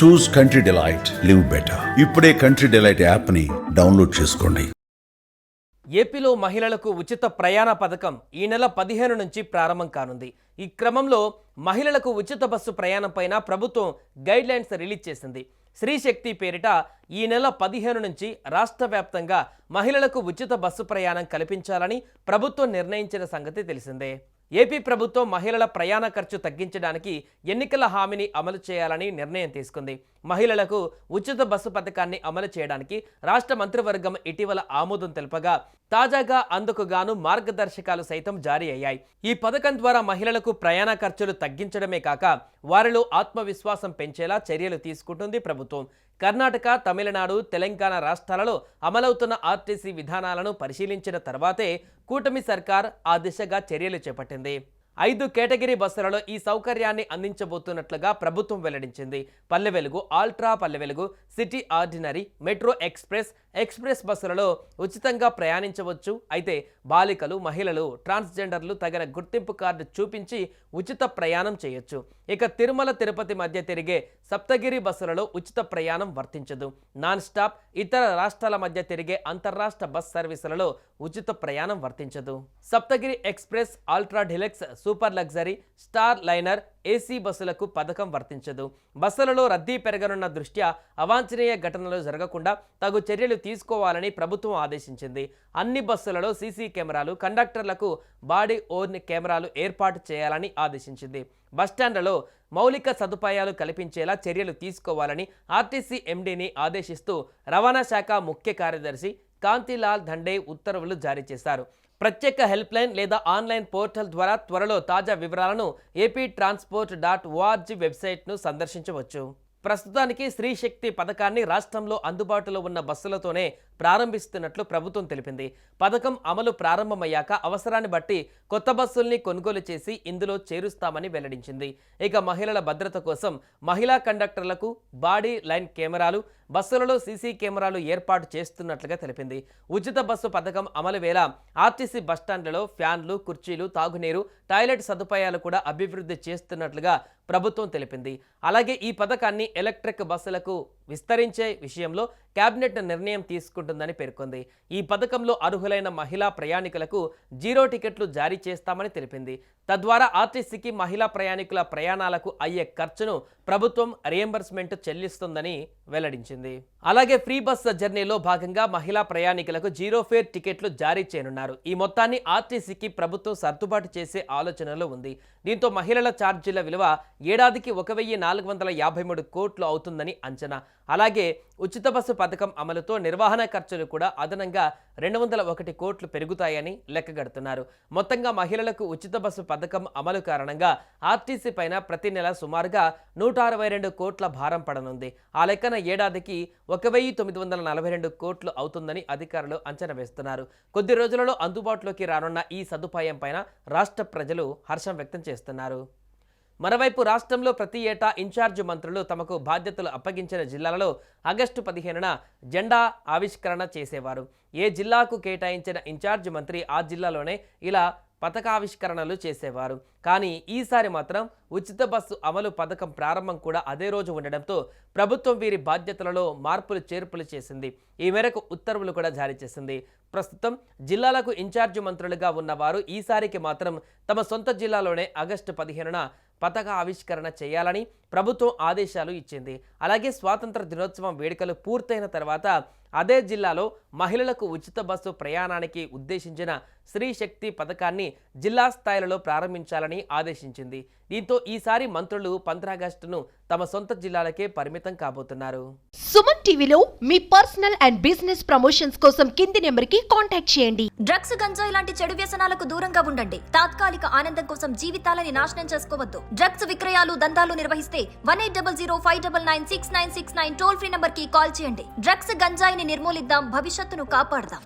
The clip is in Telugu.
చూస్ కంట్రీ డిలైట్, లివ్ బెటర్. ఇప్పుడే కంట్రీ డిలైట్ యాప్ ని డౌన్లోడ్ చేసుకోండి. ఏపీలో మహిళలకు ఉచిత ప్రయాణ పథకం ఈ నెల 15 నుంచి ప్రారంభం కానుంది. ఈ క్రమంలో మహిళలకు ఉచిత బస్సు ప్రయాణంపైన ప్రభుత్వం గైడ్ లైన్స్ రిలీజ్ చేసింది. స్త్రీ శక్తి పేరిట ఈ నెల 15 నుంచి రాష్ట్ర వ్యాప్తంగా మహిళలకు ఉచిత బస్సు ప్రయాణం కల్పించాలని ప్రభుత్వం నిర్ణయించిన సంగతి తెలిసిందే. ఏపీ ప్రభుత్వం మహిళల ప్రయాణ ఖర్చు తగ్గించడానికి ఎన్నికల హామీని అమలు చేయాలని నిర్ణయం తీసుకుంది. మహిళలకు ఉచిత బస్సు పథకాన్ని అమలు చేయడానికి రాష్ట్ర మంత్రివర్గం ఇటీవల ఆమోదం తెలుపగా తాజాగా అందుకు గాను మార్గదర్శకాలు సైతం జారీ అయ్యాయి. ఈ పథకం ద్వారా మహిళలకు ప్రయాణ ఖర్చులు తగ్గించడమే కాక వారిలో ఆత్మవిశ్వాసం పెంచేలా చర్యలు తీసుకుంటుంది ప్రభుత్వం. కర్ణాటక, తమిళనాడు, తెలంగాణ రాష్ట్రాలలో అమలవుతున్న ఆర్టీసీ విధానాలను పరిశీలించిన తర్వాతే కూటమి సర్కార్ ఆ దిశగా చర్యలు చేపట్టింది. 5 కేటగిరీ బస్సులలో ఈ సౌకర్యాన్ని అందించబోతున్నట్లుగా ప్రభుత్వం వెల్లడించింది. Palle Velugu, ultra Palle Velugu, city ordinary, metro express బస్సులలో ఉచితంగా ప్రయాణించవచ్చు. అయితే బాలికలు, మహిళలు, ట్రాన్స్జెండర్లు తగిన గుర్తింపు కార్డు చూపించి ఉచిత ప్రయాణం చేయొచ్చు. ఇక తిరుమల, తిరుపతి మధ్య తిరిగే సప్తగిరి బస్సులలో ఉచిత ప్రయాణం వర్తించదు. నాన్ స్టాప్ ఇతర రాష్ట్రాల మధ్య తిరిగే అంతర్రాష్ట్ర బస్ సర్వీసులలో ఉచిత ప్రయాణం వర్తించదు. Saptagiri express, ultra deluxe, super luxury, star liner, AC బస్సులకు పథకం వర్తించదు. బస్సులలో రద్దీ పెరగనున్న దృష్ట్యా అవాంఛనీయ ఘటనలు జరగకుండా తగు చర్యలు తీసుకోవాలని ప్రభుత్వం ఆదేశించింది. అన్ని బస్సులలో సీసీ కెమెరాలు, కండక్టర్లకు బాడీ ఓర్న్ కెమెరాలు ఏర్పాటు చేయాలని ఆదేశించింది. బస్టాండ్లలో మౌలిక సదుపాయాలు కల్పించేలా చర్యలు తీసుకోవాలని ఆర్టీసీ ఎండీని ఆదేశిస్తూ రవాణా శాఖ ముఖ్య కార్యదర్శి కాంతిలాల్ దండే ఉత్తర్వులు జారీ చేశారు. ప్రత్యేక హెల్ప్ లైన్ లేదా ఆన్లైన్ పోర్టల్ ద్వారా త్వరలో తాజా వివరాలను aptransport.org వెబ్సైట్ను సందర్శించవచ్చు. ప్రస్తుతానికి స్త్రీ శక్తి పథకాన్ని రాష్ట్రంలో అందుబాటులో ఉన్న బస్సులతోనే ప్రారంభిస్తున్నట్లు ప్రభుత్వం తెలిపింది. పథకం అమలు ప్రారంభమయ్యాక అవసరాన్ని బట్టి కొత్త బస్సుల్ని కొనుగోలు చేసి ఇందులో చేరుస్తామని వెల్లడించింది. ఇక మహిళల భద్రత కోసం మహిళా కండక్టర్లకు బాడీ లైన్ కెమెరాలు, బస్సులలో సీసీ కెమెరాలు ఏర్పాటు చేస్తున్నట్లుగా తెలిపింది. ఉచిత బస్సు పథకం అమలు వేళ ఆర్టీసీ బస్టాండ్లలో ఫ్యాన్లు, కుర్చీలు, తాగునీరు, టాయిలెట్ సదుపాయాలు కూడా అభివృద్ధి చేస్తున్నట్లుగా ప్రభుత్వం తెలిపింది. అలాగే ఈ పథకాన్ని ఎలక్ట్రిక్ బస్సులకు విస్తరించే విషయంలో కేబినెట్ నిర్ణయం తీసుకుంటుందని పేర్కొంది. ఈ పథకంలో అర్హులైన మహిళా ప్రయాణికులకు 0 టికెట్లు జారీ చేస్తామని తెలిపింది. తద్వారా ఆర్టీసీకి మహిళా ప్రయాణికుల ప్రయాణాలకు అయ్యే ఖర్చును ప్రభుత్వం రియంబర్స్మెంట్ చెల్లిస్తుందని వెల్లడించింది. అలాగే ఫ్రీ బస్ జర్నీలో భాగంగా మహిళా ప్రయాణికులకు 0 ఫేర్ టికెట్లు జారీ చేయనున్నారు. ఈ మొత్తాన్ని ఆర్టీసీకి ప్రభుత్వం సర్దుబాటు చేసే ఆలోచనలో ఉంది. దీంతో మహిళల ఛార్జీల విలువ ఏడాదికి 1453 కోట్లు అవుతుందని అంచనా. అలాగే ఉచిత బస్సు పథకం అమలుతో నిర్వహణ ఖర్చులు కూడా అదనంగా 201 కోట్లు పెరుగుతాయని లెక్కగడుతున్నారు. మొత్తంగా మహిళలకు ఉచిత బస్సు పథకం అమలు కారణంగా ఆర్టీసీ పైన ప్రతి నెల సుమారుగా 162 కోట్ల భారం పడనుంది. ఆ లెక్కన ఏడాదికి 1942 కోట్లు అవుతుందని అధికారులు అంచనా వేస్తున్నారు. కొద్ది రోజులలో అందుబాటులోకి రానున్న ఈ సదుపాయం పైన రాష్ట్ర ప్రజలు హర్షం వ్యక్తం చేస్తున్నారు. మరోవైపు రాష్ట్రంలో ప్రతి ఏటా ఇన్ఛార్జ్ మంత్రులు తమకు బాధ్యతలు అప్పగించిన జిల్లాలలో ఆగస్టు 15న జెండా ఆవిష్కరణ చేసేవారు. ఏ జిల్లాకు కేటాయించిన ఇన్ఛార్జ్ మంత్రి ఆ జిల్లాలోనే ఇలా పథకావిష్కరణలు చేసేవారు. కానీ ఈసారి మాత్రం ఉచిత బస్సు అమలు పథకం ప్రారంభం కూడా అదే రోజు ఉండడంతో ప్రభుత్వం వీరి బాధ్యతలలో మార్పులు చేర్పులు చేసింది. ఈ మేరకు ఉత్తర్వులు కూడా జారీ చేసింది. ప్రస్తుతం జిల్లాలకు ఇన్ఛార్జ్ మంత్రులుగా ఉన్నవారు ఈసారికి మాత్రం తమ సొంత జిల్లాలోనే ఆగస్టు 15న పథక ఆవిష్కరణ చేయాలని ప్రభుత్వం ఆదేశాలు ఇచ్చింది. అలాగే స్వాతంత్ర దినోత్సవం వేడుకలు పూర్తయిన తర్వాత అదే జిల్లాలో మహిళలకు ఉచిత బస్సు ప్రయాణానికి ఉద్దేశించిన స్త్రీ శక్తి పథకాన్ని జిల్లా స్థాయిలో ప్రారంభించాలని ఆదేశించింది. దీంతో ఈసారి మంత్రులు 15 ఆగస్టును తమ సొంత జిల్లాలకే పరిమితం కాబోతున్నారు. సుమన్ టీవీలో మీ పర్సనల్ అండ్ బిజినెస్ ప్రమోషన్స్ కోసం కింది నెంబర్కి కాంటాక్ట్ చేయండి. డ్రగ్స్, గంజాయి లాంటి చెడు వ్యసనాలకు దూరంగా ఉండండి. తాత్కాలిక ఆనందం కోసం జీవితాలని నాశనం చేసుకోవద్దు. డ్రగ్స్ విక్రయాలు, దందాలు నిర్వహిస్తే 1800599699 టోల్ ఫ్రీ నంబర్ కి కాల్ చేయండి. డ్రగ్స్, గంజాయిని నిర్మూలిద్దాం, భవిష్యత్తును కాపాడదాం.